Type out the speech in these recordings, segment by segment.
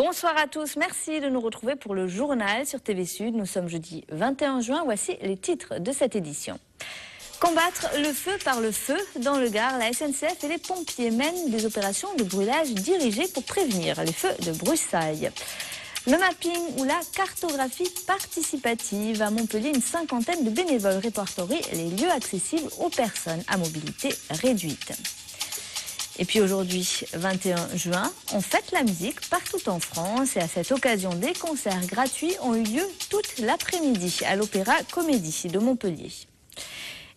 Bonsoir à tous, merci de nous retrouver pour le journal sur TV Sud. Nous sommes jeudi 21 juin, voici les titres de cette édition. Combattre le feu par le feu. Dans le Gard, la SNCF et les pompiers mènent des opérations de brûlage dirigées pour prévenir les feux de broussailles. Le mapping ou la cartographie participative. À Montpellier, une cinquantaine de bénévoles répertorient les lieux accessibles aux personnes à mobilité réduite. Et puis aujourd'hui, 21 juin, on fête la musique partout en France et à cette occasion, des concerts gratuits ont eu lieu toute l'après-midi à l'Opéra Comédie de Montpellier.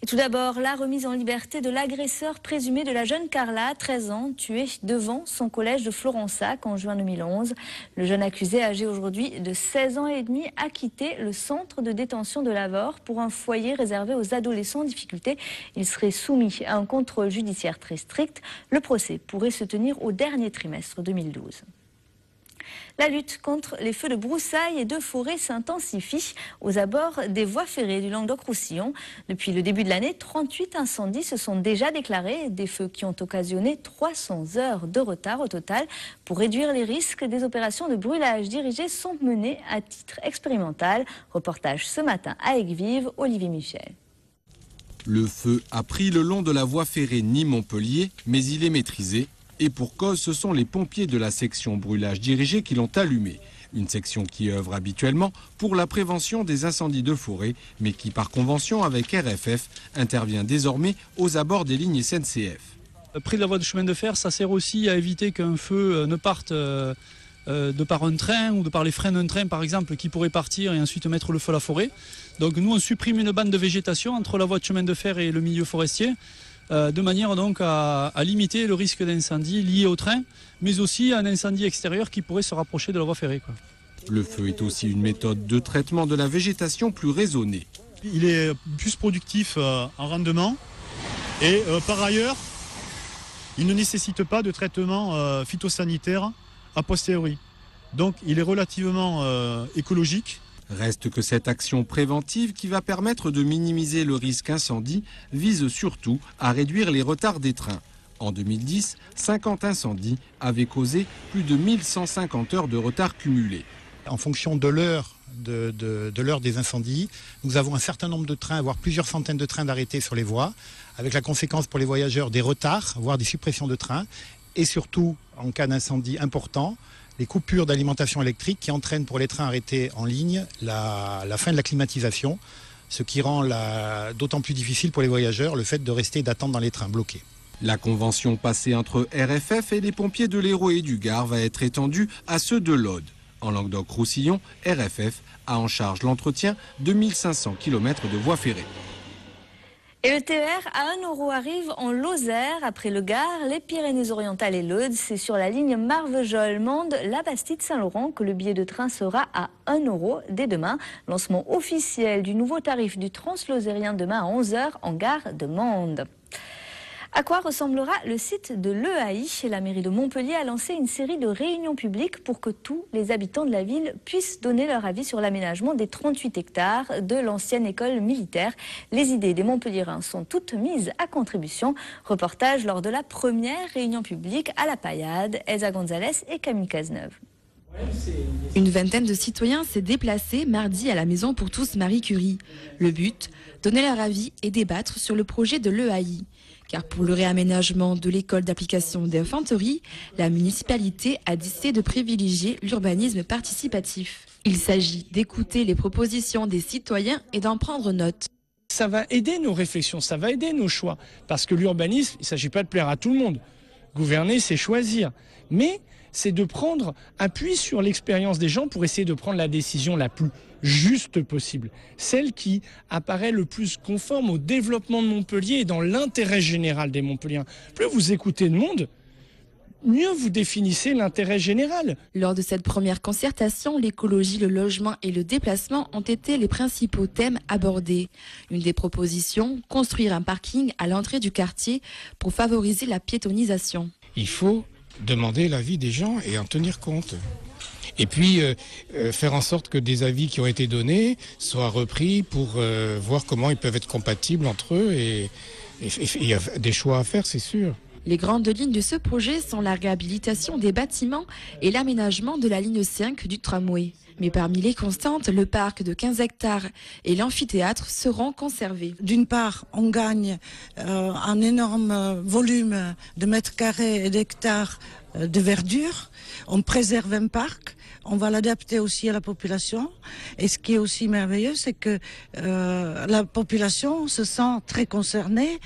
Et tout d'abord, la remise en liberté de l'agresseur présumé de la jeune Carla, 13 ans, tuée devant son collège de Florensac en juin 2011. Le jeune accusé, âgé aujourd'hui de 16 ans et demi, a quitté le centre de détention de Lavore pour un foyer réservé aux adolescents en difficulté. Il serait soumis à un contrôle judiciaire très strict. Le procès pourrait se tenir au dernier trimestre 2012. La lutte contre les feux de broussailles et de forêt s'intensifie aux abords des voies ferrées du Languedoc-Roussillon. Depuis le début de l'année, 38 incendies se sont déjà déclarés, des feux qui ont occasionné 300 heures de retard au total. Pour réduire les risques, des opérations de brûlage dirigées sont menées à titre expérimental. Reportage ce matin à Aigues-Vives, Olivier Michel. Le feu a pris le long de la voie ferrée Nîmes-Montpellier, mais il est maîtrisé. Et pour cause, ce sont les pompiers de la section brûlage dirigé qui l'ont allumé. Une section qui œuvre habituellement pour la prévention des incendies de forêt, mais qui par convention avec RFF intervient désormais aux abords des lignes SNCF. Près de la voie de chemin de fer, ça sert aussi à éviter qu'un feu ne parte de par un train ou de par les freins d'un train par exemple qui pourrait partir et ensuite mettre le feu à la forêt. Donc nous on supprime une bande de végétation entre la voie de chemin de fer et le milieu forestier. De manière donc à limiter le risque d'incendie lié au train, mais aussi à un incendie extérieur qui pourrait se rapprocher de la voie ferrée. Le feu est aussi une méthode de traitement de la végétation plus raisonnée. Il est plus productif en rendement et par ailleurs, il ne nécessite pas de traitement phytosanitaire a posteriori. Donc il est relativement écologique. Reste que cette action préventive qui va permettre de minimiser le risque incendie vise surtout à réduire les retards des trains. En 2010, 50 incendies avaient causé plus de 1150 heures de retard cumulés. En fonction de l'heure des incendies, nous avons un certain nombre de trains, voire plusieurs centaines de trains d'arrêtés sur les voies, avec la conséquence pour les voyageurs des retards, voire des suppressions de trains, et surtout, en cas d'incendie important, les coupures d'alimentation électrique qui entraînent pour les trains arrêtés en ligne la fin de la climatisation, ce qui rend d'autant plus difficile pour les voyageurs le fait de rester et d'attendre dans les trains bloqués. La convention passée entre RFF et les pompiers de l'Hérault et du Gard va être étendue à ceux de l'Aude. En Languedoc-Roussillon, RFF a en charge l'entretien de 1500 km de voies ferrées. Et le TER à 1 € arrive en Lozère, après le Gard, les Pyrénées-Orientales et l'Aude. C'est sur la ligne Marvejols-Mende, la Bastide-Saint-Laurent que le billet de train sera à 1 € dès demain. Lancement officiel du nouveau tarif du Translozérien demain à 11 h en gare de Mende. À quoi ressemblera le site de l'EAI? La mairie de Montpellier a lancé une série de réunions publiques pour que tous les habitants de la ville puissent donner leur avis sur l'aménagement des 38 hectares de l'ancienne école militaire. Les idées des Montpelliérains sont toutes mises à contribution. Reportage lors de la première réunion publique à la Paillade, Elsa Gonzalez et Camille Cazeneuve. Une vingtaine de citoyens s'est déplacée mardi à la Maison pour tous Marie Curie. Le but, donner leur avis et débattre sur le projet de l'EAI. Car pour le réaménagement de l'école d'application d'infanterie, la municipalité a décidé de privilégier l'urbanisme participatif. Il s'agit d'écouter les propositions des citoyens et d'en prendre note. Ça va aider nos réflexions, ça va aider nos choix. Parce que l'urbanisme, il ne s'agit pas de plaire à tout le monde. Gouverner, c'est choisir. Mais c'est de prendre appui sur l'expérience des gens pour essayer de prendre la décision la plus juste possible. Celle qui apparaît le plus conforme au développement de Montpellier et dans l'intérêt général des Montpelliérains. Plus vous écoutez le monde, mieux vous définissez l'intérêt général. Lors de cette première concertation, l'écologie, le logement et le déplacement ont été les principaux thèmes abordés. Une des propositions, construire un parking à l'entrée du quartier pour favoriser la piétonisation. Il faut demander l'avis des gens et en tenir compte. Et puis faire en sorte que des avis qui ont été donnés soient repris pour voir comment ils peuvent être compatibles entre eux. Et il y a des choix à faire, c'est sûr. Les grandes lignes de ce projet sont la réhabilitation des bâtiments et l'aménagement de la ligne 5 du tramway. Mais parmi les constantes, le parc de 15 hectares et l'amphithéâtre seront conservés. D'une part, on gagne un énorme volume de mètres carrés et d'hectares de verdure. On préserve un parc. On va l'adapter aussi à la population. Et ce qui est aussi merveilleux, c'est que la population se sent très concernée,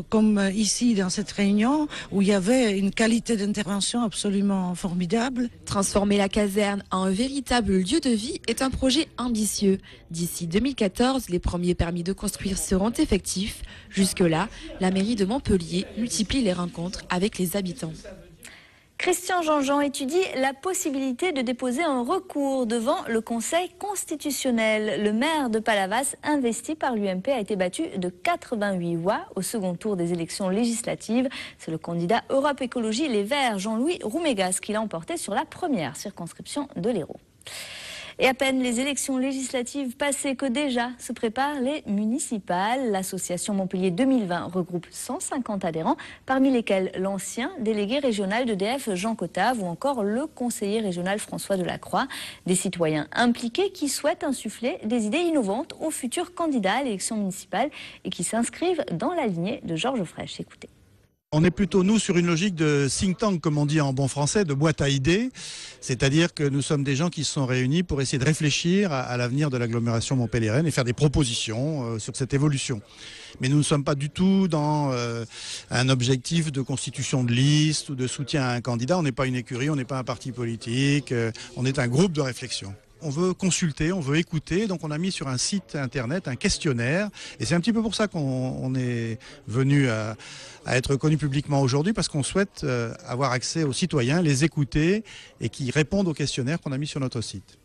comme ici dans cette réunion, où il y avait une qualité d'intervention absolument formidable. Transformer la caserne en un véritable lieu de vie est un projet ambitieux. D'ici 2014, les premiers permis de construire seront effectifs. Jusque-là, la mairie de Montpellier multiplie les rencontres avec les habitants. Christian Jean-Jean étudie la possibilité de déposer un recours devant le Conseil constitutionnel. Le maire de Palavas, investi par l'UMP, a été battu de 88 voix au second tour des élections législatives. C'est le candidat Europe Écologie Les Verts, Jean-Louis Roumégas, qui l'a emporté sur la première circonscription de l'Hérault. Et à peine les élections législatives passées que déjà se préparent les municipales. L'association Montpellier 2020 regroupe 150 adhérents, parmi lesquels l'ancien délégué régional d'EDF Jean Cotave ou encore le conseiller régional François Delacroix. Des citoyens impliqués qui souhaitent insuffler des idées innovantes aux futurs candidats à l'élection municipale et qui s'inscrivent dans la lignée de Georges Frêche. Écoutez. On est plutôt, nous, sur une logique de think tank, comme on dit en bon français, de boîte à idées. C'est-à-dire que nous sommes des gens qui se sont réunis pour essayer de réfléchir à l'avenir de l'agglomération montpelliéraine et faire des propositions sur cette évolution. Mais nous ne sommes pas du tout dans un objectif de constitution de liste ou de soutien à un candidat. On n'est pas une écurie, on n'est pas un parti politique, on est un groupe de réflexion. On veut consulter, on veut écouter, donc on a mis sur un site internet un questionnaire. Et c'est un petit peu pour ça qu'on est venu à être connu publiquement aujourd'hui, parce qu'on souhaite avoir accès aux citoyens, les écouter et qui répondent au questionnaire qu'on a mis sur notre site.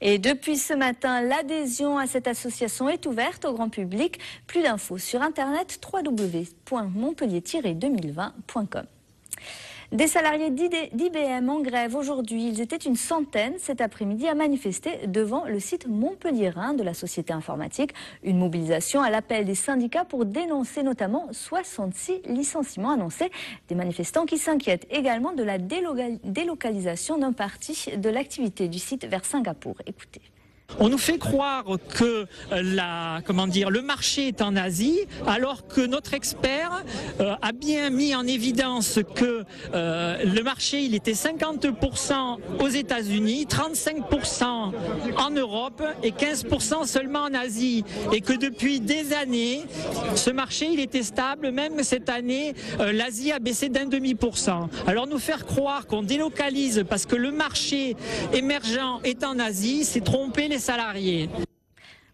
Et depuis ce matin, l'adhésion à cette association est ouverte au grand public. Plus d'infos sur internet www.montpellier-2020.com. Des salariés d'IBM en grève aujourd'hui. Ils étaient une centaine cet après-midi à manifester devant le site montpelliérain de la société informatique. Une mobilisation à l'appel des syndicats pour dénoncer notamment 66 licenciements annoncés. Des manifestants qui s'inquiètent également de la délocalisation d'un parti de l'activité du site vers Singapour. Écoutez. On nous fait croire que le marché est en Asie, alors que notre expert a bien mis en évidence que le marché il était 50% aux États-Unis, 35% en Europe et 15% seulement en Asie, et que depuis des années, ce marché il était stable. Même cette année, l'Asie a baissé d'0,5%. Alors nous faire croire qu'on délocalise parce que le marché émergent est en Asie, c'est tromper les salariés.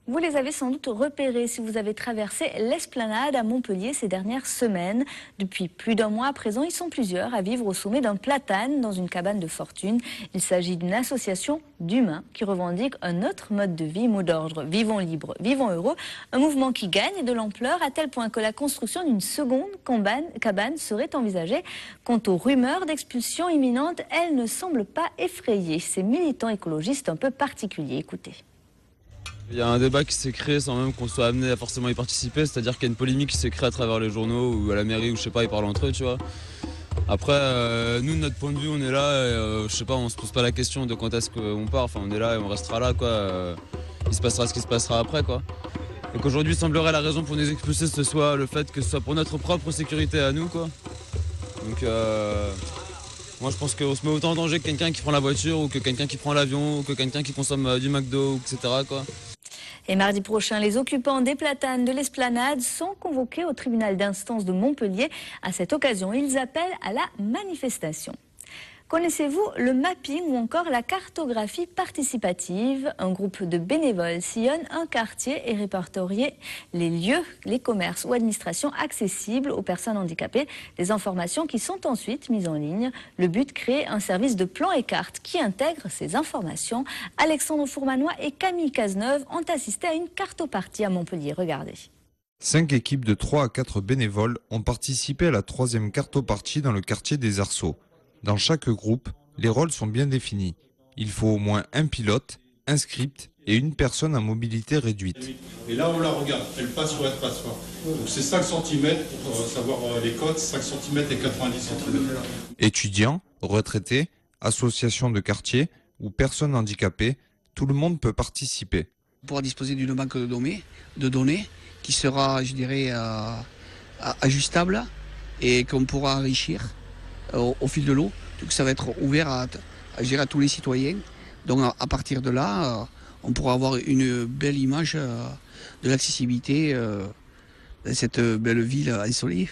Vous les avez sans doute repérés si vous avez traversé l'esplanade à Montpellier ces dernières semaines. Depuis plus d'un mois à présent, ils sont plusieurs à vivre au sommet d'un platane dans une cabane de fortune. Il s'agit d'une association d'humains qui revendique un autre mode de vie, mot d'ordre vivons libre, vivons heureux. Un mouvement qui gagne de l'ampleur à tel point que la construction d'une seconde cabane serait envisagée. Quant aux rumeurs d'expulsion imminente, elles ne semblent pas effrayer ces militants écologistes un peu particuliers. Écoutez. Il y a un débat qui s'est créé sans même qu'on soit amené à forcément y participer, c'est-à-dire qu'il y a une polémique qui s'est créée à travers les journaux ou à la mairie ou je sais pas, ils parlent entre eux, tu vois. Après, nous, de notre point de vue, on est là et je sais pas, on se pose pas la question de quand est-ce qu'on part, enfin on est là et on restera là, quoi. Il se passera ce qui se passera après, quoi. Et qu'aujourd'hui, semblerait la raison pour nous expulser, ce soit le fait que ce soit pour notre propre sécurité à nous, quoi. Donc, moi je pense qu'on se met autant en danger que quelqu'un qui prend la voiture ou que quelqu'un qui prend l'avion ou que quelqu'un qui consomme du McDo, etc., quoi. Et mardi prochain, les occupants des platanes de l'esplanade sont convoqués au tribunal d'instance de Montpellier. À cette occasion, ils appellent à la manifestation. Connaissez-vous le mapping ou encore la cartographie participative? Un groupe de bénévoles sillonne un quartier et répertorie les lieux, les commerces ou administrations accessibles aux personnes handicapées. Des informations qui sont ensuite mises en ligne. Le but, créer un service de plan et carte qui intègre ces informations. Alexandre Fourmanois et Camille Cazeneuve ont assisté à une cartopartie à Montpellier. Regardez. 5 équipes de 3 à 4 bénévoles ont participé à la 3e cartopartie dans le quartier des Arceaux. Dans chaque groupe, les rôles sont bien définis. Il faut au moins un pilote, un script et une personne à mobilité réduite. Et là, on la regarde, elle passe sur être passoire. Donc c'est 5 cm, pour savoir les codes, 5 cm et 90 cm. Étudiants, retraités, associations de quartier ou personnes handicapées, tout le monde peut participer. On pourra disposer d'une banque de données qui sera, je dirais, ajustable et qu'on pourra enrichir au fil de l'eau. Donc ça va être ouvert à tous les citoyens. Donc à partir de là, on pourra avoir une belle image de l'accessibilité de cette belle ville ensoleillée.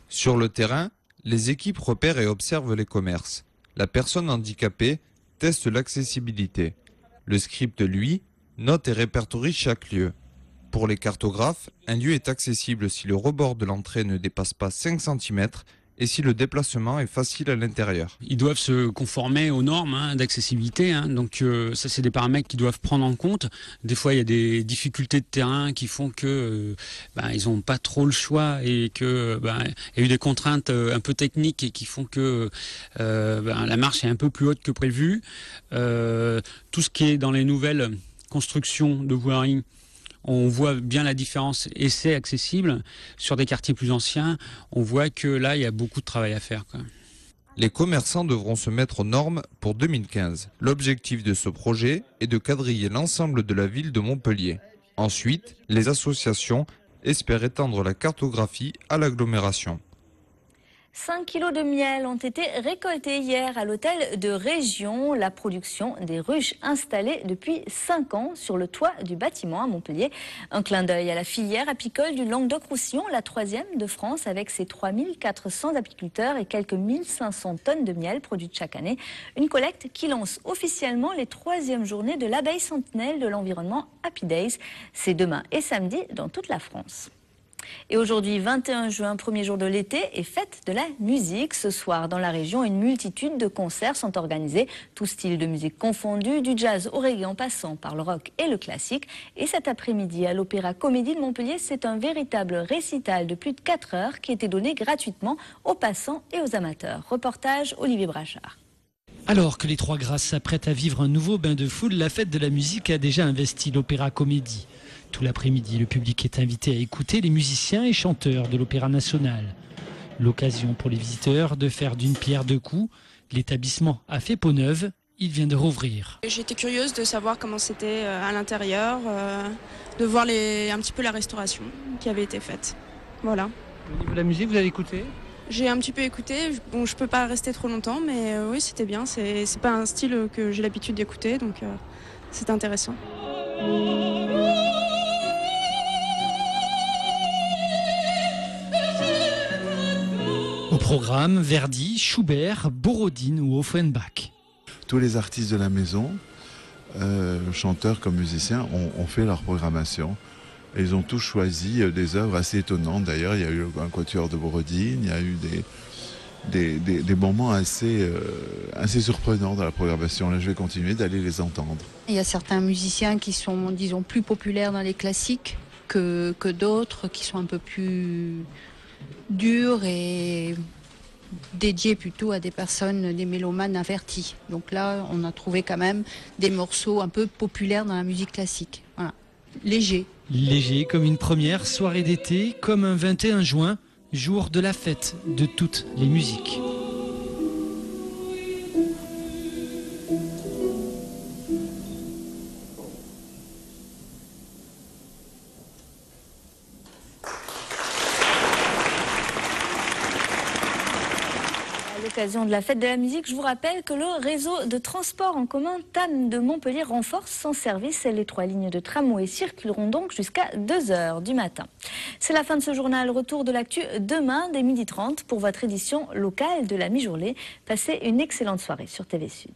Sur le terrain, les équipes repèrent et observent les commerces. La personne handicapée teste l'accessibilité. Le script, lui, note et répertorie chaque lieu. Pour les cartographes, un lieu est accessible si le rebord de l'entrée ne dépasse pas 5 cm et si le déplacement est facile à l'intérieur. Ils doivent se conformer aux normes d'accessibilité, donc ça c'est des paramètres qu'ils doivent prendre en compte. Des fois il y a des difficultés de terrain qui font que ils n'ont pas trop le choix et que il y a eu des contraintes un peu techniques et qui font que la marche est un peu plus haute que prévu. Tout ce qui est dans les nouvelles constructions de voiries, on voit bien la différence et c'est accessible. Sur des quartiers plus anciens, on voit que là, il y a beaucoup de travail à faire, quoi. Les commerçants devront se mettre aux normes pour 2015. L'objectif de ce projet est de quadriller l'ensemble de la ville de Montpellier. Ensuite, les associations espèrent étendre la cartographie à l'agglomération. 5 kilos de miel ont été récoltés hier à l'hôtel de Région. La production des ruches installées depuis 5 ans sur le toit du bâtiment à Montpellier. Un clin d'œil à la filière apicole du Languedoc-Roussillon, la 3e de France, avec ses 3400 apiculteurs et quelques 1500 tonnes de miel produites chaque année. Une collecte qui lance officiellement les 3e journées de l'abeille sentinelle de l'environnement Happy Days. C'est demain et samedi dans toute la France. Et aujourd'hui, 21 juin, premier jour de l'été et fête de la musique. Ce soir, dans la région, une multitude de concerts sont organisés, tous styles de musique confondus, du jazz au reggae en passant par le rock et le classique. Et cet après-midi, à l'Opéra Comédie de Montpellier, c'est un véritable récital de plus de 4 heures qui était donné gratuitement aux passants et aux amateurs. Reportage Olivier Brachard. Alors que les Trois Grâces s'apprêtent à vivre un nouveau bain de foule, la fête de la musique a déjà investi l'Opéra Comédie. Tout l'après-midi, le public est invité à écouter les musiciens et chanteurs de l'Opéra National. L'occasion pour les visiteurs de faire d'une pierre deux coups. L'établissement a fait peau neuve, il vient de rouvrir. J'étais curieuse de savoir comment c'était à l'intérieur, de voir un petit peu la restauration qui avait été faite. Voilà. Au niveau de la musique, vous avez écouté ? J'ai un petit peu écouté. Bon, je peux pas rester trop longtemps, mais oui, c'était bien. C'est pas un style que j'ai l'habitude d'écouter, donc c'est intéressant. Au programme, Verdi, Schubert, Borodine ou Offenbach. Tous les artistes de la maison, chanteurs comme musiciens, ont fait leur programmation. Et ils ont tous choisi des œuvres assez étonnantes. D'ailleurs, il y a eu un quatuor de Borodine, il y a eu des moments assez surprenants dans la programmation. Là, je vais continuer d'aller les entendre. Il y a certains musiciens qui sont, disons, plus populaires dans les classiques que d'autres qui sont un peu plus durs et dédiés plutôt à des personnes, des mélomanes avertis. Donc là, on a trouvé quand même des morceaux un peu populaires dans la musique classique. Voilà. Léger. Léger comme une première soirée d'été, comme un 21 juin, jour de la fête de toutes les musiques. À l'occasion de la fête de la musique, je vous rappelle que le réseau de transport en commun TAM de Montpellier renforce son service. Les 3 lignes de tramway circuleront donc jusqu'à 2 h du matin. C'est la fin de ce journal. Retour de l'actu demain dès 12h30 pour votre édition locale de la mi-journée. Passez une excellente soirée sur TV Sud.